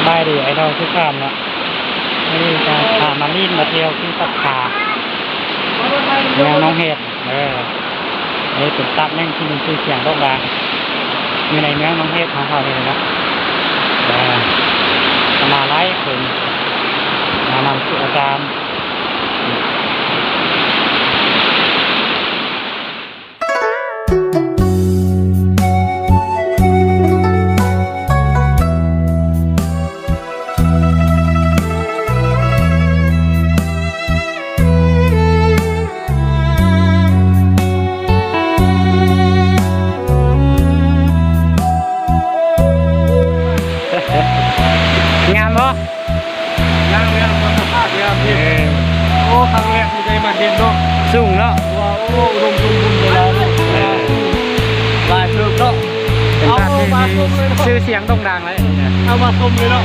บายดีไอ้น้องทุกท่านเนาะนี่การพามาลีนมาเที่ยวที่สักขาเมืองน้องเห็ดนี่เป็นตัดแม่งที่มีชื่อเสียงโด่งดังอยู่ในเมืองน้องเห็ดของเขาเลยนะมาไล่คนมานำสู่อาจารย์งามบ่งามเลยครับสภาพงามพี่โอ้ครั้งแรกที่ได้มาเห็นเนาะ สูงเนาะ ว้าวโอ้รวมบุญเวลาหลายเชิงเนาะ เป็นตัดที่มีชื่อเสียงโด่งดังเลย เอามาชมเลยเนาะ